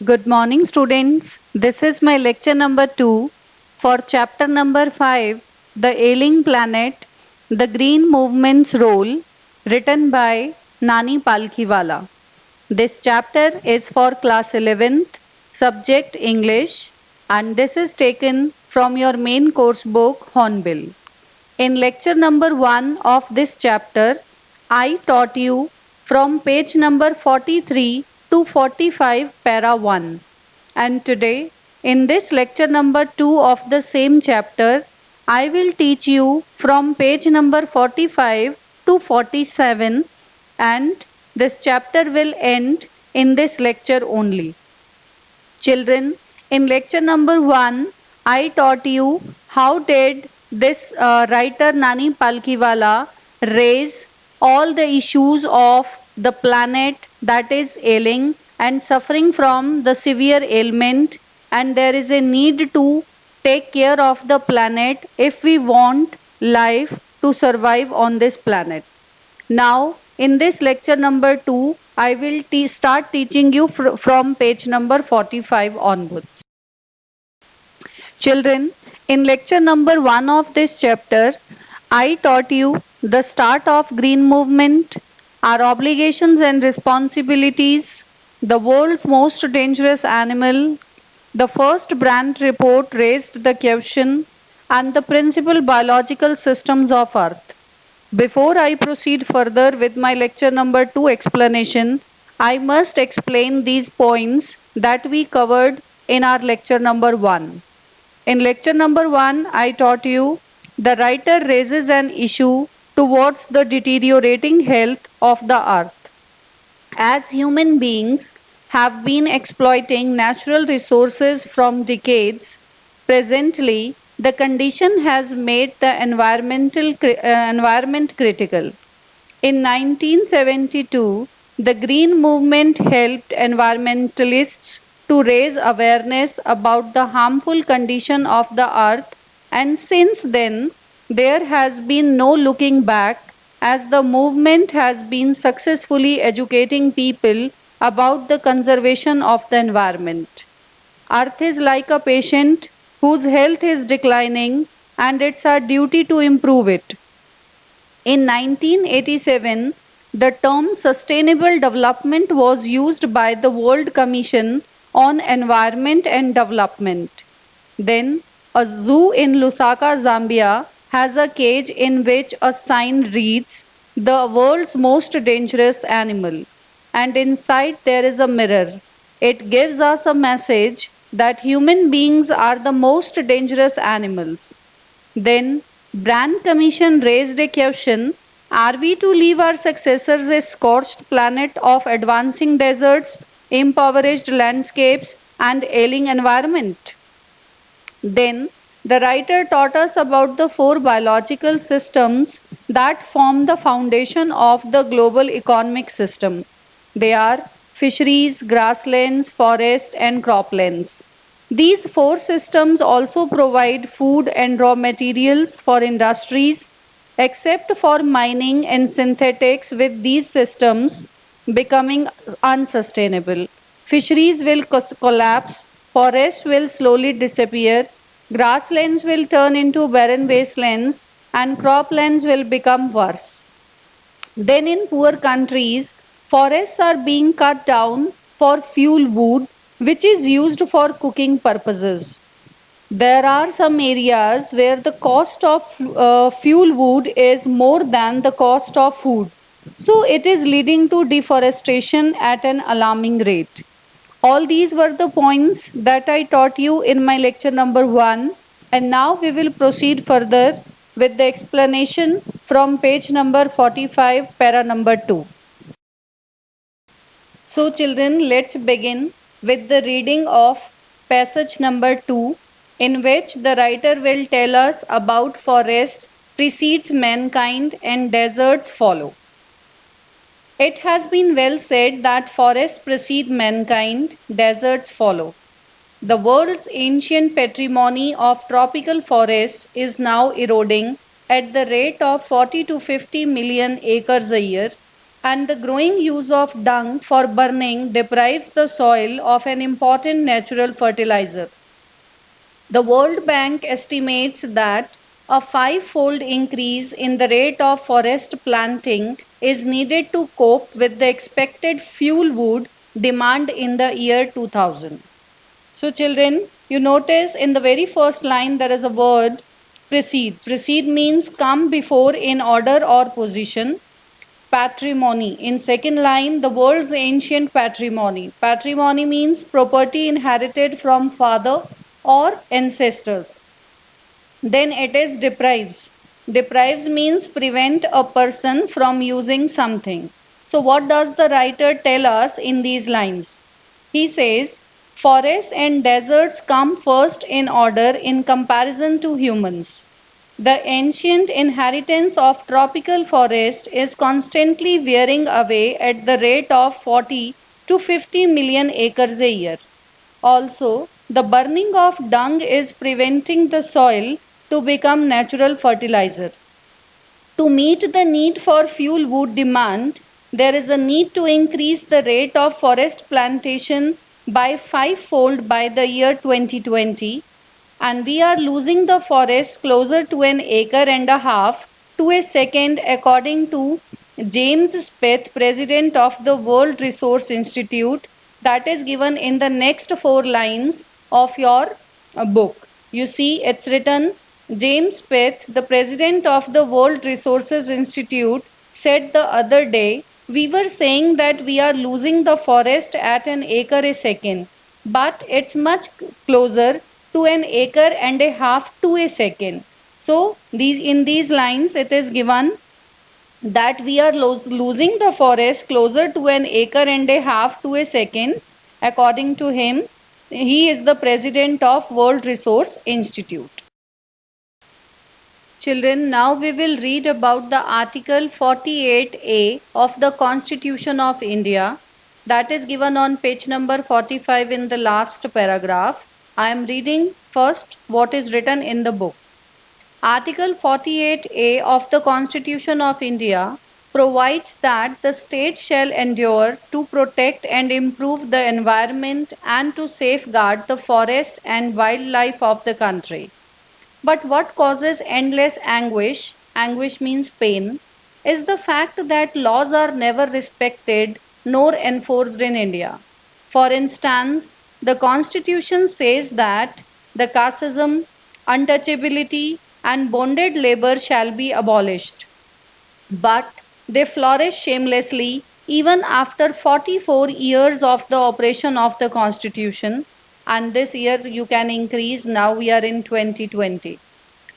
Good morning, students. This is my lecture number 2 for chapter number 5, The Ailing Planet, The Green Movement's Role, written by Nani Palkhiwala. This chapter is for class 11th, subject English, and this is taken from your main course book, Hornbill. In lecture number 1 of this chapter, I taught you from page number 43 to 45 para 1. And today, in this lecture number 2 of the same chapter, I will teach you from page number 45 to 47, and this chapter will end in this lecture only. Children, in lecture number 1, I taught you how did this writer Nani Palkhiwala raise all the issues of the planet that is ailing and suffering from the severe ailment, and there is a need to take care of the planet if we want life to survive on this planet. Now, in this lecture number 2, I will start teaching you from page number 45 onwards. Children, in lecture number 1 of this chapter, I taught you the start of green movement, our obligations and responsibilities, the world's most dangerous animal, the first Brandt report raised the question, and the principal biological systems of Earth. Before I proceed further with my lecture number 2 explanation, I must explain these points that we covered in our lecture number 1. In lecture number 1, I taught you the writer raises an issue towards the deteriorating health of the earth. As human beings have been exploiting natural resources from decades, presently the condition has made the environment critical. In 1972, the Green Movement helped environmentalists to raise awareness about the harmful condition of the earth, and since then, there has been no looking back as the movement has been successfully educating people about the conservation of the environment. Earth is like a patient whose health is declining, and it's our duty to improve it. In 1987, the term sustainable development was used by the World Commission on Environment and Development. Then, a zoo in Lusaka, Zambia has a cage in which a sign reads, "The world's most dangerous animal," and inside there is a mirror. It gives us a message that human beings are the most dangerous animals. Then, Brandt Commission raised a question, are we to leave our successors a scorched planet of advancing deserts, impoverished landscapes, and ailing environment? Then, the writer taught us about the 4 biological systems that form the foundation of the global economic system. They are fisheries, grasslands, forests, and croplands. These 4 systems also provide food and raw materials for industries. Except for mining and synthetics, with these systems becoming unsustainable, fisheries will collapse, forests will slowly disappear, grasslands will turn into barren wastelands, and croplands will become worse. Then, in poor countries, forests are being cut down for fuel wood, which is used for cooking purposes. There are some areas where the cost of fuel wood is more than the cost of food. So, it is leading to deforestation at an alarming rate. All these were the points that I taught you in my lecture number 1, and now we will proceed further with the explanation from page number 45, para number 2. So, children, let's begin with the reading of passage number 2, in which the writer will tell us about forests precedes mankind and deserts follow. It has been well said that forests precede mankind, deserts follow. The world's ancient patrimony of tropical forests is now eroding at the rate of 40 to 50 million acres a year. and the growing use of dung for burning deprives the soil of an important natural fertilizer. The World Bank estimates that a five-fold increase in the rate of forest planting is needed to cope with the expected fuel wood demand in the year 2000. So children, you notice in the very first line there is a word precede. Precede means come before in order or position. Patrimony. In second line, the world's ancient patrimony. Patrimony means property inherited from father or ancestors. Then it is deprives. Deprives means prevent a person from using something. So what does the writer tell us in these lines? He says, forests and deserts come first in order in comparison to humans. The ancient inheritance of tropical forest is constantly wearing away at the rate of 40 to 50 million acres a year. Also, the burning of dung is preventing the soil to become natural fertilizer. To meet the need for fuel wood demand, there is a need to increase the rate of forest plantation by fivefold by the year 2020, and we are losing the forest closer to an acre and a half to a second, according to James Speth, president of the World Resource Institute, that is given in the next four lines of your book. You see, it's written James Speth, the president of the World Resources Institute, said the other day, we were saying that we are losing the forest at an acre a second, but it's much closer to an acre and a half to a second. So, in these lines, it is given that we are losing the forest closer to an acre and a half to a second. According to him, he is the president of World Resource Institute. Children, now we will read about the Article 48A of the Constitution of India, that is given on page number 45 in the last paragraph. I am reading first what is written in the book. Article 48A of the Constitution of India provides that the state shall endure to protect and improve the environment and to safeguard the forest and wildlife of the country. But what causes endless anguish, anguish means pain, is the fact that laws are never respected nor enforced in India. For instance, the Constitution says that the casteism, untouchability, and bonded labor shall be abolished. But they flourish shamelessly even after 44 years of the operation of the Constitution, and this year you can increase, now we are in 2020.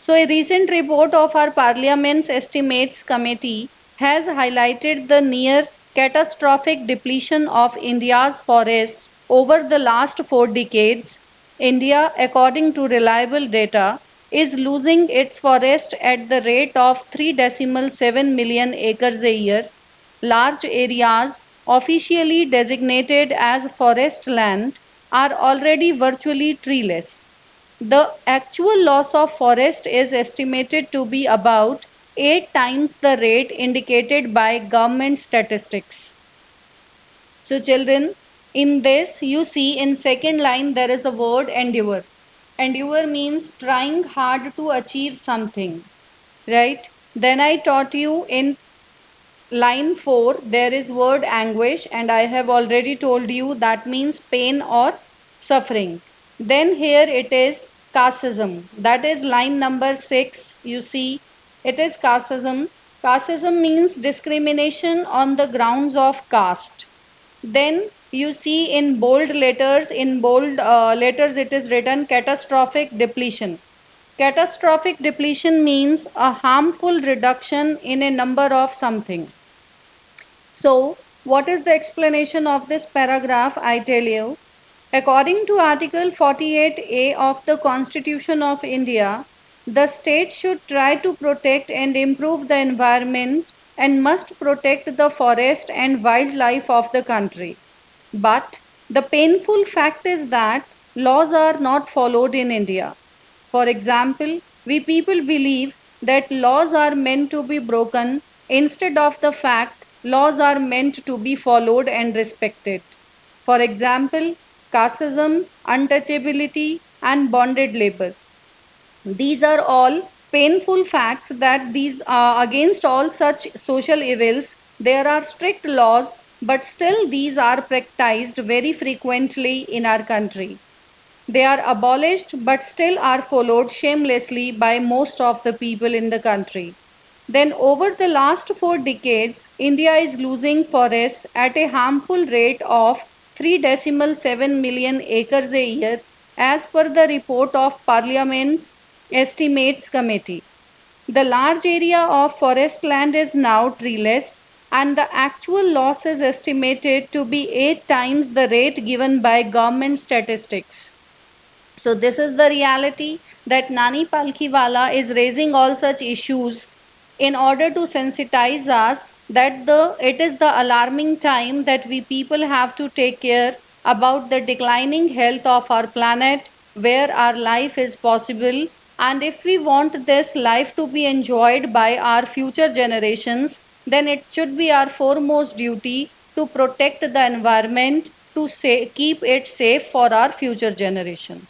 So a recent report of our Parliament's Estimates Committee has highlighted the near catastrophic depletion of India's forests over the last 4 decades. India, according to reliable data, is losing its forest at the rate of 3.7 million acres a year. Large areas officially designated as forest land are already virtually treeless. The actual loss of forest is estimated to be about 8 times the rate indicated by government statistics. So children, in this you see in second line there is the word endure. Endure means trying hard to achieve something, right? Then I taught you in line 4 there is word anguish, and I have already told you that means pain or suffering. Then here it is casteism, that is line number 6. You see, it is casteism. Casteism means discrimination on the grounds of caste. Then you see in bold letters, it is written catastrophic depletion. Catastrophic depletion means a harmful reduction in a number of something. So, what is the explanation of this paragraph? I tell you. According to Article 48A of the Constitution of India, the state should try to protect and improve the environment and must protect the forest and wildlife of the country. But the painful fact is that laws are not followed in India. For example, we people believe that laws are meant to be broken instead of the fact laws are meant to be followed and respected. For example, casteism, untouchability, and bonded labor. These are all painful facts that these against all such social evils there are strict laws, but still these are practiced very frequently in our country. They are abolished but still are followed shamelessly by most of the people in the country. Then over the last 4 decades, India is losing forests at a harmful rate of 3.7 million acres a year as per the report of Parliament's Estimates Committee. The large area of forest land is now treeless and the actual loss is estimated to be 8 times the rate given by government statistics. So this is the reality that Nani Palkhiwala is raising all such issues in order to sensitize us that it is the alarming time that we people have to take care about the declining health of our planet where our life is possible, and if we want this life to be enjoyed by our future generations, then it should be our foremost duty to protect the environment, to keep it safe for our future generation.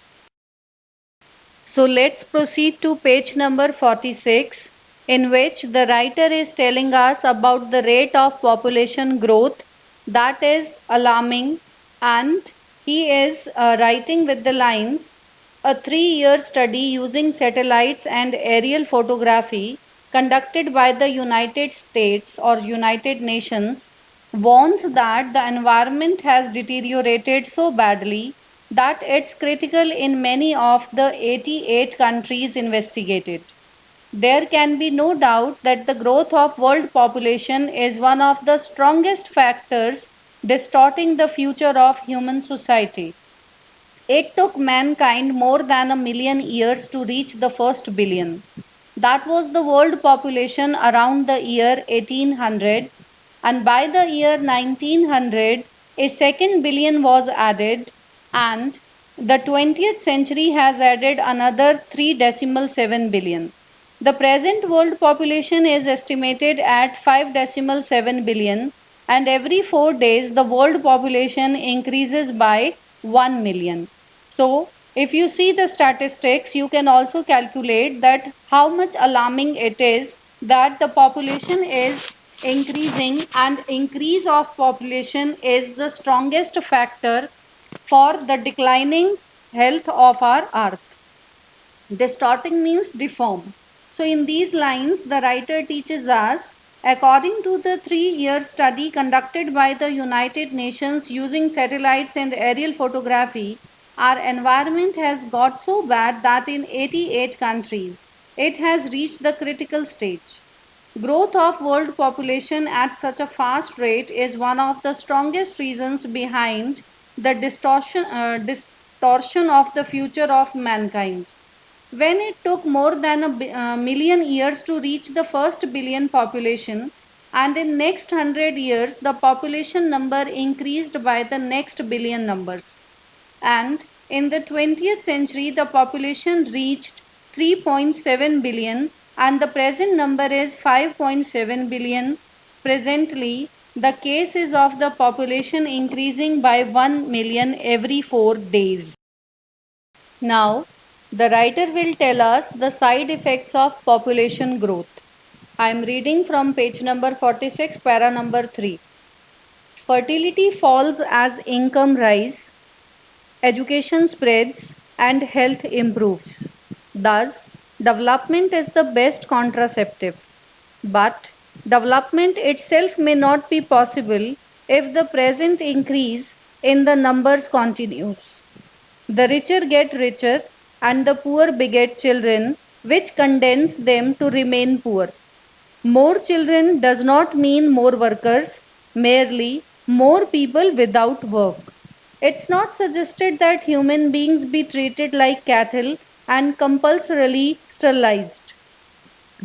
So let's proceed to page number 46, in which the writer is telling us about the rate of population growth that is alarming, and he is writing with the lines, a 3-year study using satellites and aerial photography conducted by the United States or United Nations warns that the environment has deteriorated so badly that it's critical in many of the 88 countries investigated. There can be no doubt that the growth of world population is one of the strongest factors distorting the future of human society. It took mankind more than a million years to reach the first billion. That was the world population around the year 1800, and by the year 1900, a second billion was added, and the 20th century has added another 3.7 billion. The present world population is estimated at 5.7 billion, and every 4 days the world population increases by 1 million. So, if you see the statistics, you can also calculate that how much alarming it is that the population is increasing, and increase of population is the strongest factor for the declining health of our earth. Distorting means deform. So in these lines, the writer teaches us, according to the 3-year study conducted by the United Nations using satellites and aerial photography, our environment has got so bad that in 88 countries, it has reached the critical stage. Growth of world population at such a fast rate is one of the strongest reasons behind the distortion of the future of mankind. When it took more than a million years to reach the first billion population, and in next 100 years the population number increased by the next billion numbers. And in the 20th century the population reached 3.7 billion and the present number is 5.7 billion. Presently, the case is of the population increasing by 1 million every 4 days. Now, the writer will tell us the side effects of population growth. I am reading from page number 46, para number 3. Fertility falls as income rise, education spreads, and health improves. Thus, development is the best contraceptive. But development itself may not be possible if the present increase in the numbers continues. The richer get richer and the poor beget children, which condemns them to remain poor. More children does not mean more workers, merely more people without work. It's not suggested that human beings be treated like cattle and compulsorily sterilized.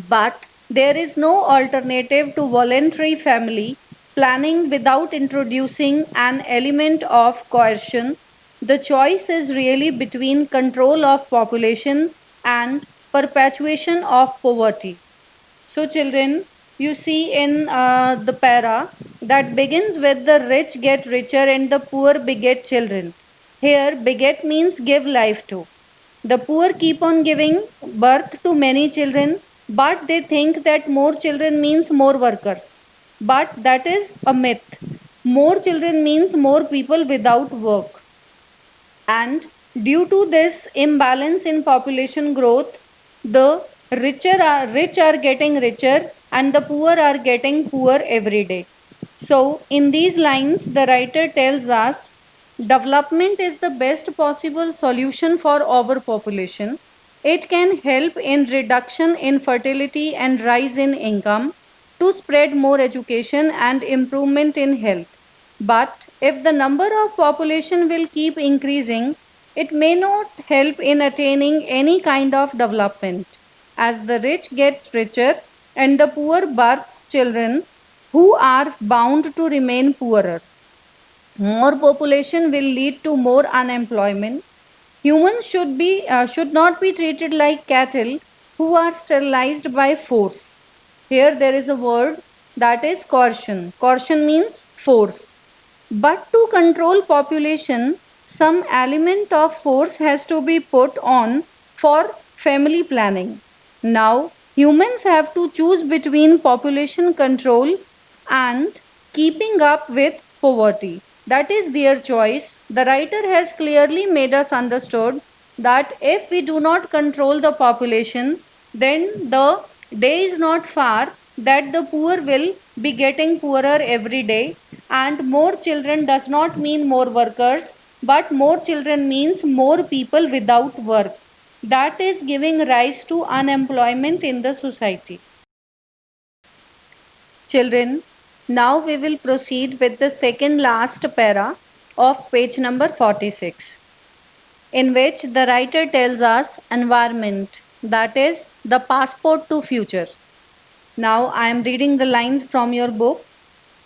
But there is no alternative to voluntary family planning without introducing an element of coercion. The choice is really between control of population and perpetuation of poverty. So children, you see in the para that begins with the rich get richer and the poor beget children. Here, beget means give life to. The poor keep on giving birth to many children, but they think that more children means more workers. But that is a myth. More children means more people without work. And due to this imbalance in population growth, the rich are getting richer and the poor are getting poor every day. So in these lines, the writer tells us development is the best possible solution for overpopulation. It can help in reduction in fertility and rise in income, to spread more education and improvement in health. But if the number of population will keep increasing, it may not help in attaining any kind of development, as the rich get richer and the poor births children who are bound to remain poorer. More population will lead to more unemployment. Humans should not be treated like cattle who are sterilized by force. Here there is a word that is coercion. Coercion means force. But to control population, some element of force has to be put on for family planning. Now, humans have to choose between population control and keeping up with poverty. That is their choice. The writer has clearly made us understood that if we do not control the population, then the day is not far that the poor will be getting poorer every day, and more children does not mean more workers, but more children means more people without work. That is giving rise to unemployment in the society. Children, now we will proceed with the second last para of page number 46, in which the writer tells us environment, that is the passport to future. Now I am reading the lines from your book.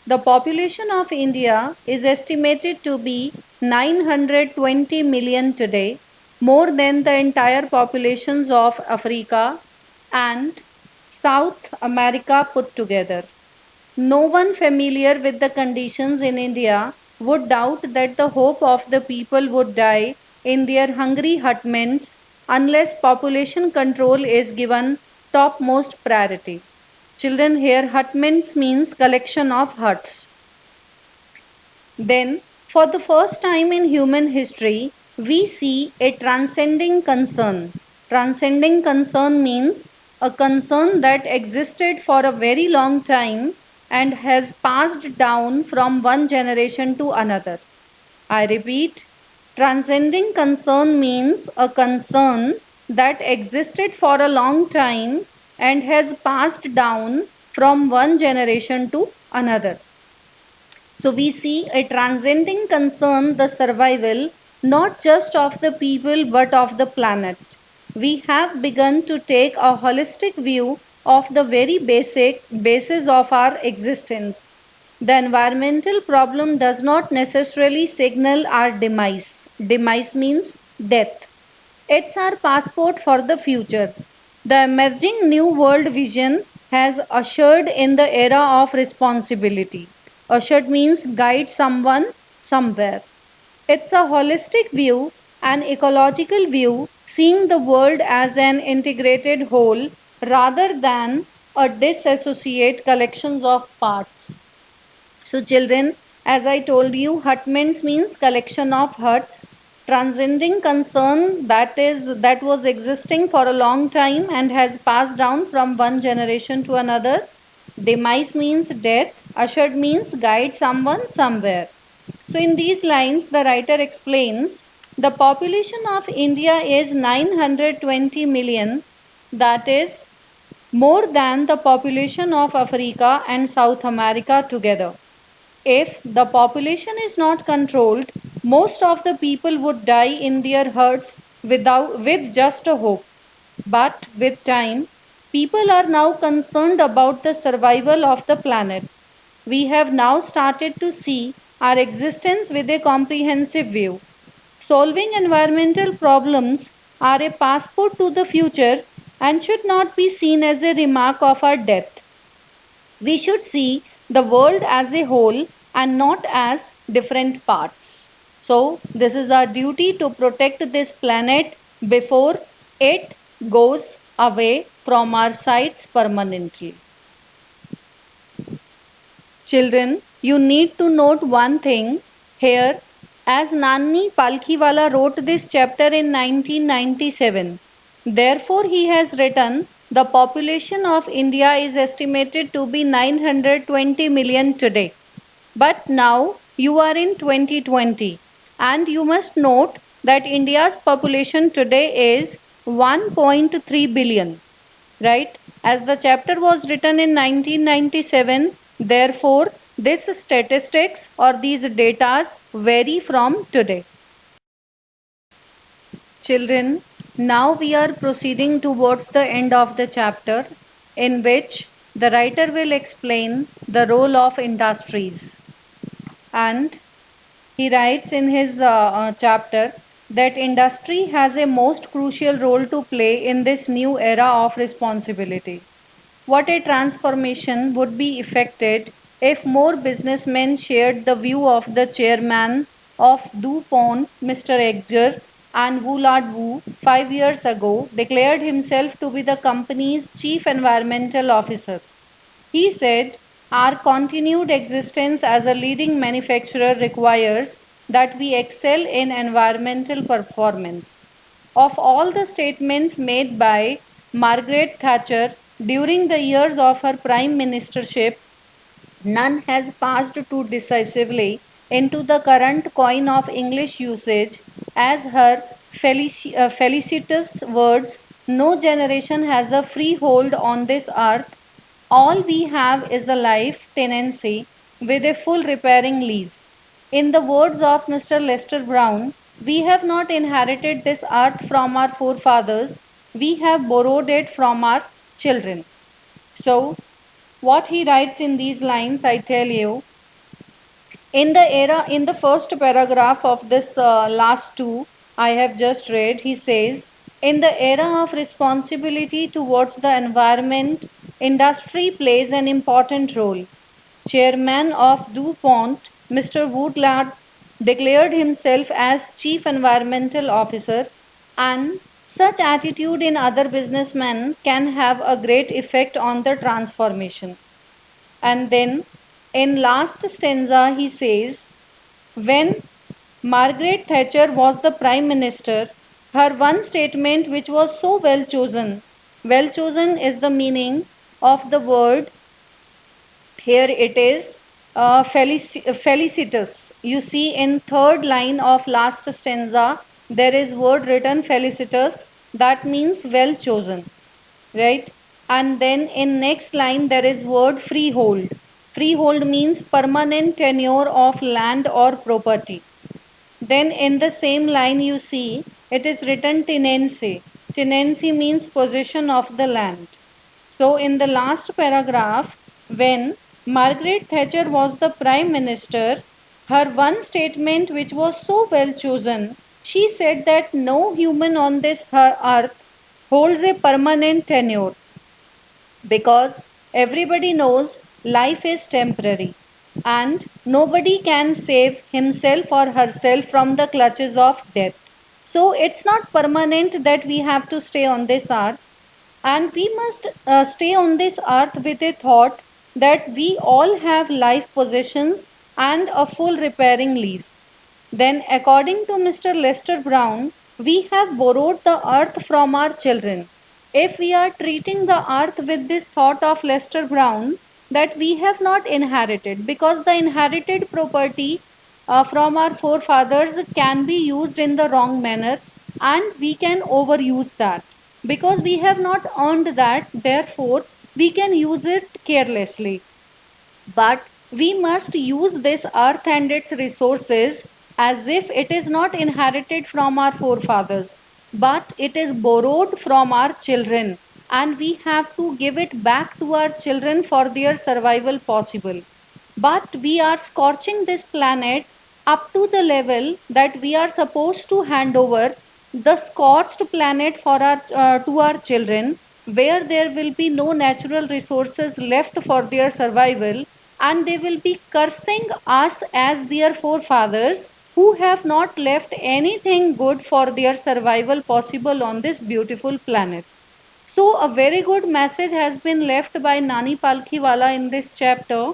The population of India is estimated to be 920 million today, more than the entire populations of Africa and South America put together. No one familiar with the conditions in India would doubt that the hope of the people would die in their hungry hutments unless population control is given topmost priority. Children, here hutments means collection of huts. Then, for the first time in human history, we see a transcending concern. Transcending concern means a concern that existed for a very long time and has passed down from one generation to another. I repeat, transcending concern means a concern that existed for a long time and has passed down from one generation to another. So we see a transcending concern the survival not just of the people but of the planet. We have begun to take a holistic view of the very basic basis of our existence. The environmental problem does not necessarily signal our demise. Demise means death. It's our passport for the future. The emerging New World Vision has ushered in the era of responsibility. Ushered means guide someone somewhere. It's a holistic view, an ecological view, seeing the world as an integrated whole rather than a disassociate collections of parts. So children, as I told you, hutments means collection of huts. Transcending concern that was existing for a long time and has passed down from one generation to another. Demise means death. Ushered means guide someone somewhere. So in these lines, the writer explains the population of India is 920 million, that is more than the population of Africa and South America together. If the population is not controlled, most of the people would die in their huts with just a hope. But with time, people are now concerned about the survival of the planet. We have now started to see our existence with a comprehensive view. Solving environmental problems are a passport to the future and should not be seen as a remark of our death. We should see the world as a whole and not as different parts. So, this is our duty to protect this planet before it goes away from our sights permanently. Children, you need to note one thing here. As Nanni Palkhiwala wrote this chapter in 1997, therefore he has written, the population of India is estimated to be 920 million today. But now you are in 2020 and you must note that India's population today is 1.3 billion, right? As the chapter was written in 1997, therefore these statistics or these data vary from today. Children, now we are proceeding towards the end of the chapter in which the writer will explain the role of industries. And he writes in his chapter that industry has a most crucial role to play in this new era of responsibility. What a transformation would be effected if more businessmen shared the view of the chairman of DuPont, Mr. Edgar, and Woolard Wu 5 years ago declared himself to be the company's chief environmental officer. He said, our continued existence as a leading manufacturer requires that we excel in environmental performance. Of all the statements made by Margaret Thatcher during the years of her prime ministership, none has passed too decisively into the current coin of English usage as her felicitous words, no generation has a freehold on this earth. All we have is a life tenancy with a full repairing lease. In the words of Mr. Lester Brown, we have not inherited this earth from our forefathers, we have borrowed it from our children. So, what he writes in these lines, I tell you, in the first paragraph of this last two I have just read, he says, in the era of responsibility towards the environment, industry plays an important role. Chairman of DuPont, Mr. Woodlard, declared himself as Chief Environmental Officer, and such attitude in other businessmen can have a great effect on the transformation. And then in last stanza he says, when Margaret Thatcher was the Prime Minister, her one statement which was so well chosen is the meaning of the word, here it is felicitous. You see in third line of last stanza, there is word written felicitous, that means well chosen, right? And then in next line there is word freehold. Freehold means permanent tenure of land or property. Then in the same line you see it is written tenancy. Tenancy means possession of the land. So in the last paragraph, when Margaret Thatcher was the Prime Minister, her one statement which was so well chosen, she said that no human on this earth holds a permanent tenure, because everybody knows life is temporary and nobody can save himself or herself from the clutches of death. So it's not permanent that we have to stay on this earth, and we must stay on this earth with a thought that we all have life possessions and a full repairing lease. Then, according to Mr. Lester Brown, we have borrowed the earth from our children. If we are treating the earth with this thought of Lester Brown, that we have not inherited, because the inherited property from our forefathers can be used in the wrong manner and we can overuse that. Because we have not earned that, therefore, we can use it carelessly. But we must use this earth and its resources as if it is not inherited from our forefathers, but it is borrowed from our children, and we have to give it back to our children for their survival possible. But we are scorching this planet up to the level that we are supposed to hand over the scorched planet for our to our children, where there will be no natural resources left for their survival, and they will be cursing us as their forefathers who have not left anything good for their survival possible on this beautiful planet. So a very good message has been left by Nani Palkhiwala in this chapter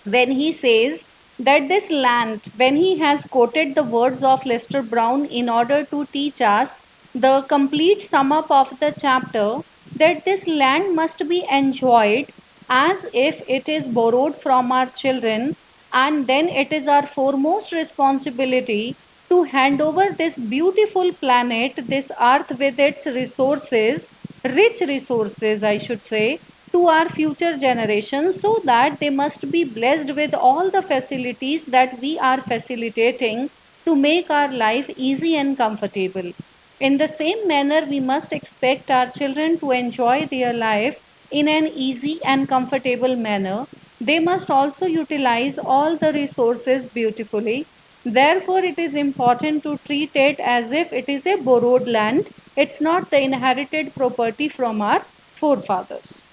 when he says that this land, when he has quoted the words of Lester Brown in order to teach us the complete sum up of the chapter, that this land must be enjoyed as if it is borrowed from our children, and then it is our foremost responsibility to hand over this beautiful planet, this earth with its resources, rich resources, I should say, to our future generations, so that they must be blessed with all the facilities that we are facilitating to make our life easy and comfortable. In the same manner, we must expect our children to enjoy their life in an easy and comfortable manner. They must also utilize all the resources beautifully. Therefore, it is important to treat it as if it is a borrowed land. It's not the inherited property from our forefathers.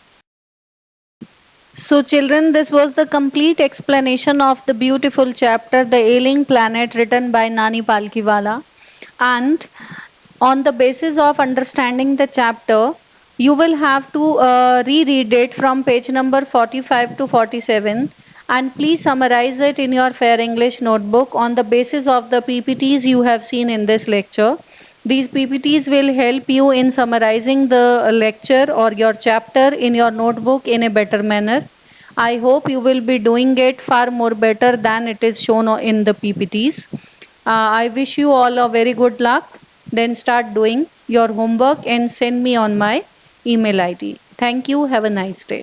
So, children, this was the complete explanation of the beautiful chapter, The Ailing Planet, written by Nani Palkhiwala. And on the basis of understanding the chapter, you will have to reread it from page number 45 to 47, and please summarize it in your Fair English notebook on the basis of the PPTs you have seen in this lecture. These PPTs will help you in summarizing the lecture or your chapter in your notebook in a better manner. I hope you will be doing it far more better than it is shown in the PPTs. I wish you all a very good luck. Then start doing your homework and send me on my email ID. Thank you. Have a nice day.